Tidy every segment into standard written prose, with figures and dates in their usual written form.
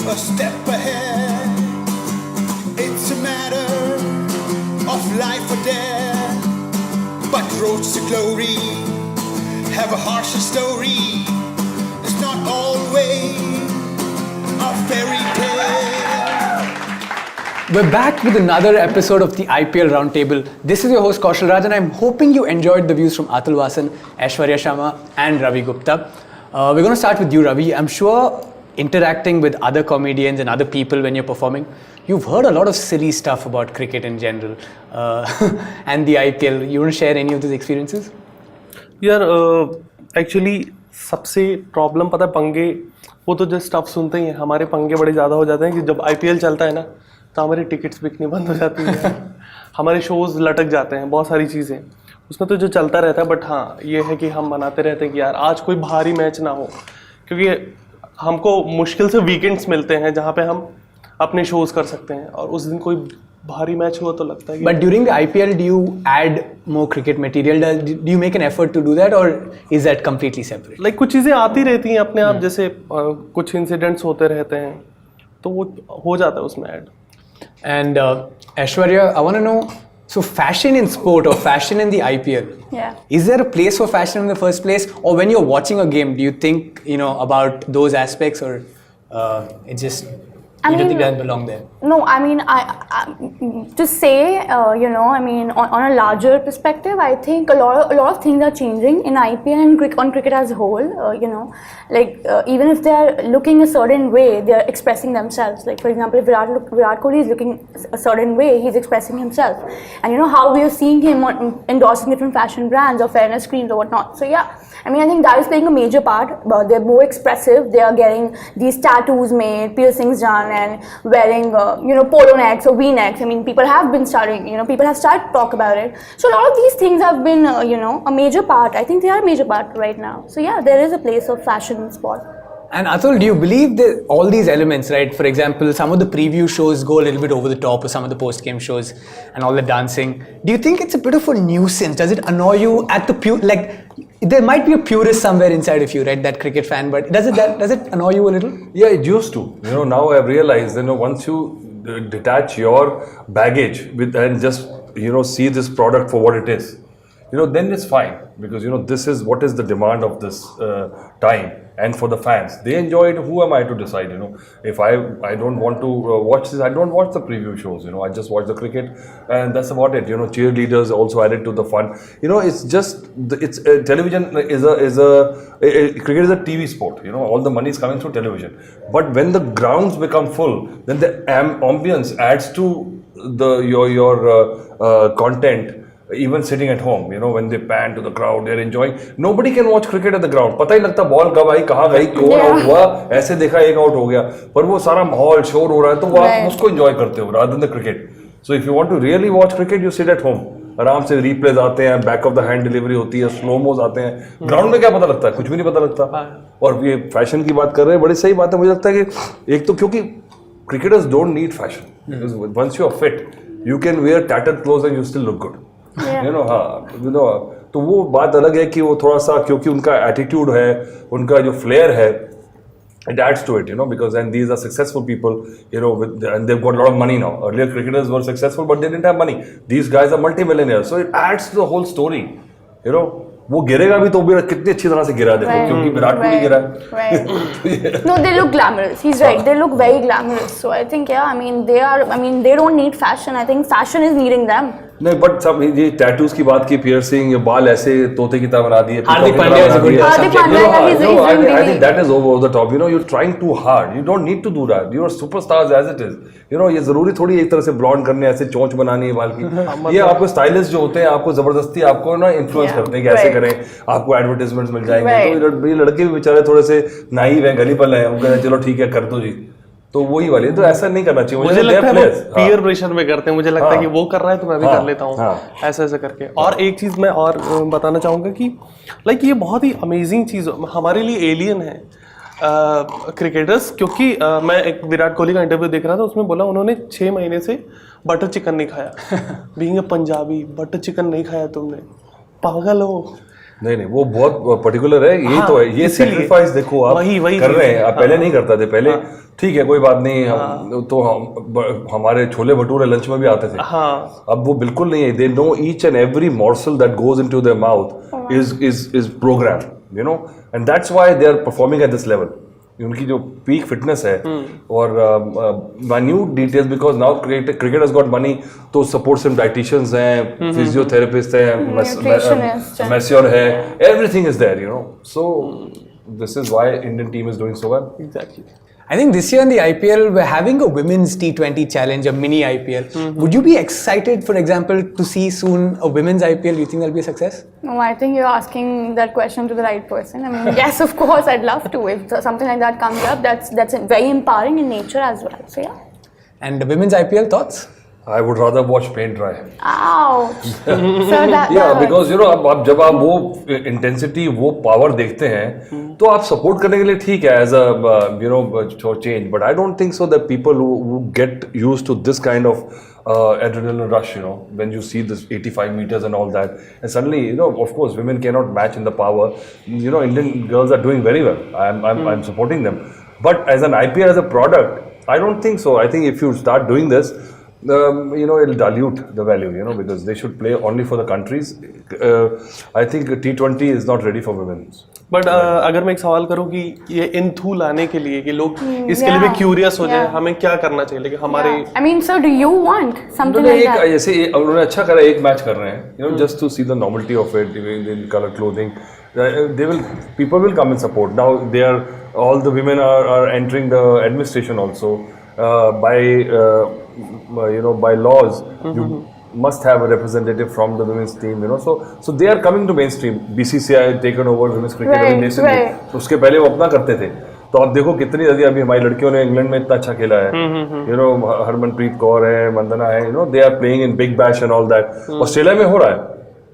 a step ahead. It's a matter of life or death. But roads to glory have a harsher story. It's not always a fairy tale. We're back with another episode of the IPL Roundtable. This is your host Kaushal Raj, and I'm hoping you enjoyed the views from Atul Vasan, Aishwarya Sharma and Ravi Gupta. We're going to start with you, Ravi. I'm sure interacting with other comedians and other people when you're performing, you've heard a lot of silly stuff about cricket in general and the IPL. You want to share any of those experiences? यार actually सबसे problem पता है पंगे वो तो just आप सुनते ही हैं. हमारे पंगे बड़े ज़्यादा हो जाते हैं कि जब IPL चलता है ना तो हमारी टिकट्स बिकनी बंद हो जाती है. हमारे शोज़ लटक जाते हैं, बहुत सारी चीज़ें उसमें तो जो चलता रहता है. बट हाँ ये है कि हम मनाते रहते हैं कि यार आज कोई भारी मैच ना हो, क्योंकि हमको मुश्किल से वीकेंड्स मिलते हैं जहाँ पे हम अपने शोज़ कर सकते हैं, और उस दिन कोई भारी मैच हुआ तो लगता है. But during the IPL, do you add more cricket material? Do you make an effort to do that, or is that completely separate? Like कुछ चीज़ें आती रहती हैं अपने आप, जैसे कुछ इंसिडेंट्स होते रहते हैं तो वो हो जाता है उसमें add. And Aishwarya, I want to know, so fashion in sport or fashion in the IPL, is there a place for fashion in the first place? Or when you're watching a game, do you think, about those aspects, or it just, you don't think that belong there? No, I mean, I to say, on a larger perspective, I think a lot of things are changing in IPL and on cricket as a whole. Even if they are looking a certain way, they are expressing themselves. Like, for example, if Virat Kohli is looking a certain way, he's expressing himself. And how we are seeing him endorsing different fashion brands or fairness creams or whatnot. So yeah, I think that is playing a major part. They're more expressive. They are getting these tattoos made, piercings done, and wearing polo necks or V-necks. People have been starting, people have started to talk about it. So a lot of these things have been, a major part. I think they are a major part right now. So yeah, there is a place of fashion in sport. And Atul, do you believe that all these elements, right? For example, some of the preview shows go a little bit over the top, or some of the post-game shows and all the dancing. Do you think it's a bit of a nuisance? Does it annoy you at the there might be a purist somewhere inside of you, right? That cricket fan, but does it annoy you a little? Yeah, it used to. Now I've realized, once you detach your baggage and just, see this product for what it is, then it's fine, because this is what is the demand of this time, and for the fans, they enjoy it. Who am I to decide? If I don't want to watch this, I don't watch the preview shows. I just watch the cricket, and that's about it. Cheerleaders also added to the fun. It's just television cricket is a TV sport. All the money is coming through television. But when the grounds become full, then the ambience adds to your content. Even sitting at home, when they pan to the crowd, they're enjoying. Nobody can watch cricket at the ground. पता ही लगता ball कब आई, कहाँ गई, क्यों out हुआ, ऐसे देखा एक आउट हो गया. पर वो सारा माहौल शोर हो रहा है, तो वो आप उसको enjoy करते हो rather than the cricket. So if you want to really watch cricket, you sit at home. आराम से replays आते हैं, back of the hand delivery होती है, slow mo's आते हैं. ग्राउंड में क्या पता लगता है? कुछ भी नहीं पता लगता. और ये फैशन की बात कर रहे हैं, बड़ी सही बात है. मुझे लगता है कि एक तो क्योंकि cricketers don't need fashion. Because once you are fit, you can wear tattered clothes and you still look good. तो वो बात अलग है कि वो थोड़ा सा, क्योंकि उनका एटीट्यूड है, उनका जो फ्लेयर है, it adds to it, because and these are successful people, and they've got a lot of money now. Earlier cricketers were successful, but they didn't have money. These guys are multi-millionaires, so it adds to the whole story. वो गिरेगा भी तो कितनी अच्छी तरह से गिरा, देखो, क्योंकि विराट कोहली गिरा है. No, they look glamorous. He's right. They look very glamorous. So I think, they don't need fashion. I think fashion is needing them. नहीं, बट सब ये टैटूज की बात की, पियर्सिंग, ये बाल ऐसे तोते की तरह बना दिए. Hardik Pandya is a good subject. I think that is over the top. You're trying too hard. You don't need to do that. You're superstars as it is. ये जरूरी थोड़ी एक तरह से ब्लॉन्ड करने, ऐसे चोंच बनानी है बाल की. ये आपको स्टाइलिस्ट जो होते हैं, आपको जबरदस्ती आपको इन्फ्लुएंस करते हैं कि ऐसे करें, आपको एडवर्टाइजमेंट्स मिल जाएंगे. तो ये लड़के भी बेचारे थोड़े से नाइव हैं, गलीपल हैं, वो कहते हैं चलो ठीक है कर दो जी. तो वही वाली, तो ऐसा नहीं करना चाहिए. मुझे लगता है पीयर प्रेशर में करते हैं. मुझे लगता है कि वो कर रहा है तो मैं भी कर लेता हूँ, ऐसा करके. और एक चीज़ मैं और बताना चाहूँगा कि ये बहुत ही अमेजिंग चीज़ हमारे लिए एलियन है क्रिकेटर्स. क्योंकि मैं एक विराट कोहली का इंटरव्यू देख रहा था, उसमें बोला उन्होंने 6 महीने से बटर चिकन नहीं खाया. Being a Punjabi, butter chicken नहीं खाया तुमने, पागल हो. नहीं वो बहुत पर्टिकुलर है, यही हाँ, तो है, ये इसीलिए। सेक्रीफाइस देखो आप वही कर रहे हैं, आप पहले नहीं करता थे, पहले हाँ। ठीक है कोई बात नहीं, हमारे छोले भटूरे लंच में भी आते थे, हाँ। अब वो बिल्कुल नहीं है, they know each and every morsel that goes into their mouth is program, you know, and that's why they are performing at this level. उनकी जो पीक फिटनेस है और minute details, because now cricket has got money, तो support sim dieticians हैं, physiotherapist हैं, masseur है, everything is there, you know, so this is why Indian team is doing so well. Exactly. I think this year in the IPL, we're having a women's T20 challenge, a mini IPL. Would you be excited, for example, to see soon a women's IPL? Do you think that'll be a success? No, I think you're asking that question to the right person. I mean, yes, of course, I'd love to. If something like that comes up, that's very empowering in nature as well. So yeah. And the women's IPL, thoughts? I would rather watch paint dry. Ouch. So that. Yeah, because you know अब जब आप वो intensity, वो power देखते हैं, तो आप support करने के लिए ठीक है as a you know change, but I don't think so that people who get used to this kind of adrenaline rush, you know, when you see this 85 meters and all that, and suddenly, you know, of course women cannot match in the power, you know, Indian girls are doing very well, I'm supporting them, but as an IPL as a product, I don't think so. I think if you start doing this, you know, it'll dilute the value, you know, because they should play only for the countries. I think T20 is not ready for women. But अगर मैं एक सवाल करूं कि ये इनथू लाने के लिए कि लोग इसके लिए भी क्यूरियस हो जाए, हमें क्या करना चाहिए, लेकिन हमारे I mean, so do you want something like that? ऐसे उन्होंने अच्छा करा, एक मैच कर रहे हैं, you know, just to see the novelty of it, in color clothing, people will come and support. Now all the women are entering the administration also, by laws, you must have a representative from the women's team, you know, so they are coming to mainstream. BCCI taken over women's cricket Right, recently. right. उसके पहले वो अपना करते थे, तो आप देखो कितनी जल्दी अभी हमारी लड़कियों ने इंग्लैंड में इतना अच्छा खेला है, यू नो, हरमनप्रीत कौर है, वंदना है, you know, they are playing in Big Bash and all that. Australia में हो रहा है,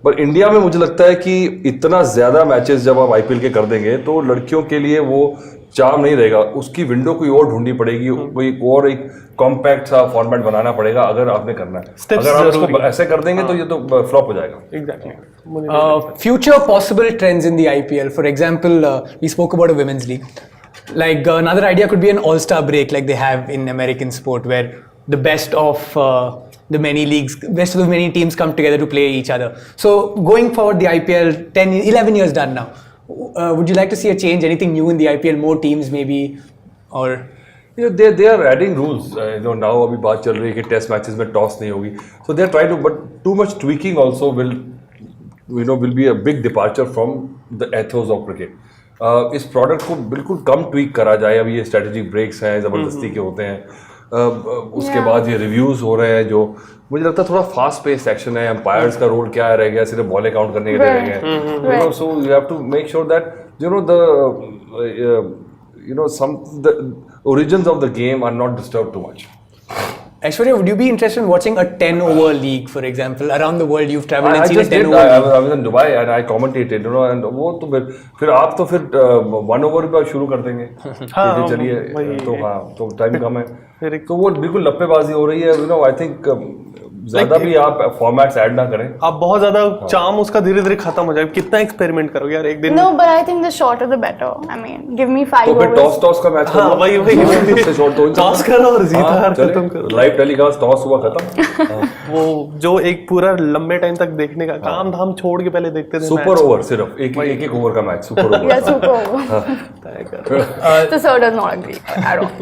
पर इंडिया में मुझे लगता है कि इतना ज्यादा मैचेस जब आप IPL के कर देंगे तो लड़कियों के लिए वो चार्म नहीं रहेगा, उसकी विंडो कोई और ढूंढनी पड़ेगी, कोई और एक कॉम्पैक्ट सा फॉर्मेट बनाना पड़ेगा अगर आपने करना है। अगर आप इसको ऐसे कर देंगे तो ये तो फ्लॉप हो जाएगा। Exactly. Future possible trends in the IPL. For example, we spoke about a women's league. Like another idea could be an all-star break, like they have in American sport, where the best of the many leagues, best of the many teams come together to play each other. So going forward, the IPL 11 years done now. Would you like to see a change? Anything new in the IPL? More teams, maybe, or? You know, they are adding rules. You know, now अभी बात चल रही है कि test matches में toss नहीं होगी. So they are trying to, but too much tweaking also will be a big departure from the ethos of cricket. इस प्रोडक्ट को बिल्कुल कम ट्वीक करा जाए. अभी ये स्ट्रेटेजिक ब्रेक्स हैं, ज़बरदस्ती के होते हैं. उसके बाद ये रिव्यूज हो रहे हैं, जो मुझे लगता है थोड़ा फास्ट पेस एक्शन है. एम्पायर्स का रोल क्या रह गया, सिर्फ बॉलें काउंट करने के लिए रह गए. You know, so you have to make sure that the origins of the game are not disturbed too much. Aishwarya, would you be interested in watching a 10-over league, for example, around the world? You've traveled and seen a 10-over league. I was in Dubai and I commentated, you know, and वो तो फिर आप तो फिर 1 over पर शुरू कर देंगे. हाँ, चलिए, तो टाइम कम है, तो वो बिल्कुल लप्पेबाजी हो रही है. You know, I think ज्यादा भी आप फॉर्मेट्स ऐड ना करें. आप बहुत ज्यादा चार्म उसका धीरे धीरे खत्म हो जाएगा. कितना एक्सपेरिमेंट करोगे यार एक दिन. No, but I think the shorter the better. I mean, give me 5 तो फिर overs. टॉस का मैच हाँ, वही टॉस करो और जीत हार खत्म करो. लाइव टेलीकास्ट टॉस हुआ खत्म. वो जो एक पूरा लंबे टाइम तक देखने का काम धाम छोड़ के पहले देखते थे. सुपर ओवर, सिर्फ एक ओवर का match, super over. Yeah, super over. So Sir does not agree at all.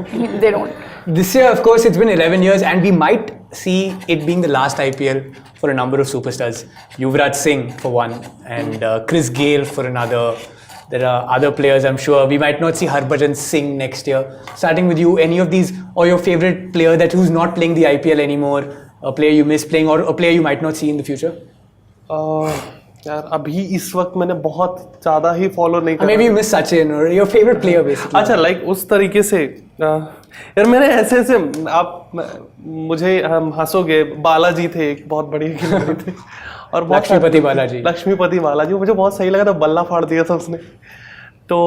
They don't. This year, of course, it's been 11 years, and we might see it being the last IPL for a number of superstars. Yuvraj Singh for one, and Chris Gayle for another. There are other players, I'm sure. We might not see Harbhajan Singh next year. Starting with you, any of these, or your favorite player who's not playing the IPL anymore, a player you miss playing, or a player you might not see in the future? यार अभी इस वक्त मैंने बहुत ज़्यादा ही follow नहीं किया. Maybe you miss Sachin, or your favorite player basically. अच्छा, लाइक उस तरीके से यार मैंने ऐसे आप मुझे हम हंसोगे, बालाजी थे, एक बहुत बड़े खिलाड़ी थे, और लक्ष्मीपति बालाजी मुझे बहुत सही लगा था. बल्ला फाड़ दिया था उसने. तो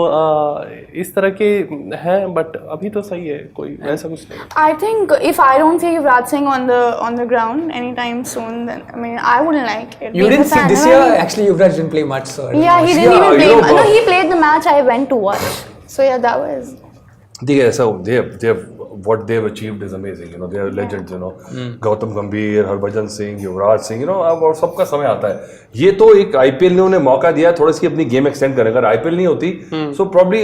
इस तरह के हैं, बट अभी तो सही है, कोई ऐसा कुछ नहीं. I think if I don't see Yuvraj Singh on the ground anytime soon, then I mean I wouldn't like it. You Being a didn't see fan, this no, year. I mean- Actually, Yuvraj didn't play much, so I don't Yeah, know. he didn't Yeah, even you play. know, No, he played the match I went to watch. So yeah, that was. they have what they have achieved is amazing. You know, they are legends. You know, Gautam गंभीर, Harbhajan Singh, Yuvraj Singh. You know, अब और सबका समय आता है. ये तो एक IPL ने उन्हें मौका दिया थोड़ी सी अपनी गेम एक्सटेंड करें. अगर IPL नहीं होती, so probably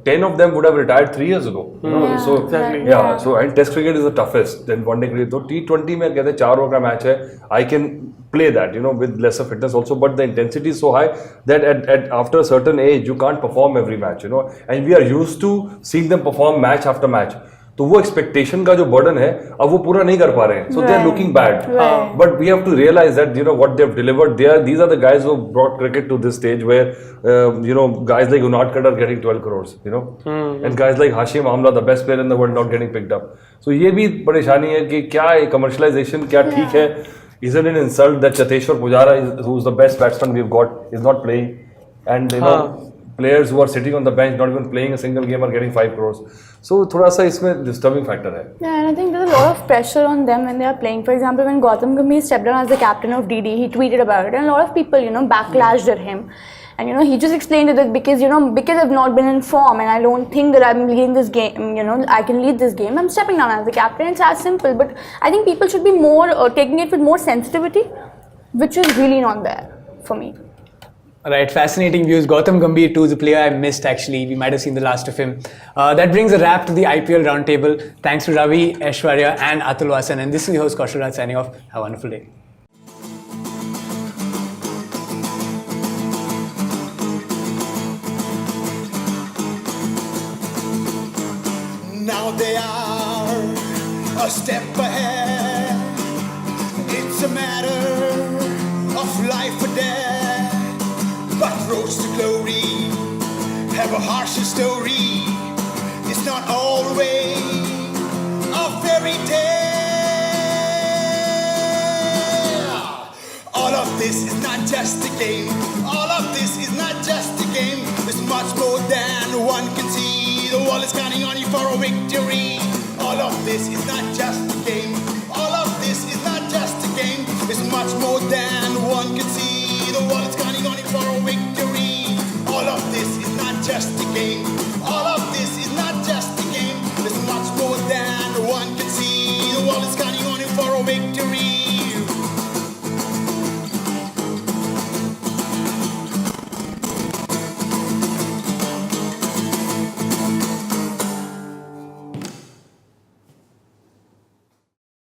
10 of them would have retired 3 years ago. You know, Yeah, so exactly. yeah. So and Test cricket is the toughest. Then one day cricket. तो T20 में कहते हैं 4 ओवर का match है. I can play that, you know, with lesser fitness also, but the intensity is so high that at after a certain age you can't perform every match, you know, and we are used to seeing them perform match after match. तो वो expectation का जो burden है अब वो पूरा नहीं कर पा रहे हैं, so they are looking bad. But we have to realize that, you know, what they have delivered. These are the guys who brought cricket to this stage where you know, guys like Unadkat are getting 12 crores, you know, and guys like Hashim Amla, the best player in the world, not getting picked up. So ये भी परेशानी है कि क्या commercialization क्या ठीक है. Isn't it an insult that Cheteshwar Pujara, who's the best batsman we've got, is not playing, and you know, players who are sitting on the bench, not even playing a single game, are getting 5 crores. So थोड़ा सा इसमें disturbing factor है. Yeah, and I think there's a lot of pressure on them when they are playing. For example, when Gautam Gambhir stepped down as the captain of DD, he tweeted about it, and a lot of people, you know, backlashed at him. And you know, he just explained it that because, you know, because I've not been in form and I don't think that I'm leading this game, you know, I can lead this game, I'm stepping down as the captain. It's as simple. But I think people should be more taking it with more sensitivity, which is really not there for me. Right, fascinating views. Gautam Gambhir too is a player I missed actually. We might have seen the last of him. That brings a wrap to the IPL Roundtable. Thanks to Ravi, Aishwarya and Atul Vasan. And this is your host Kaushal Raj signing off. Have a wonderful day. Now they are a step ahead. It's a matter of life or death. But roads to glory have a harsher story. It's not always a fairy tale. All of this is not just a game. All of this is not just a game. There's much more than one can see. The world is counting on you for a victory. All of this is not just a game. All of this is not just a game. It's much more than one can see. The world is counting on you for a victory. All of this is not just a game. All of this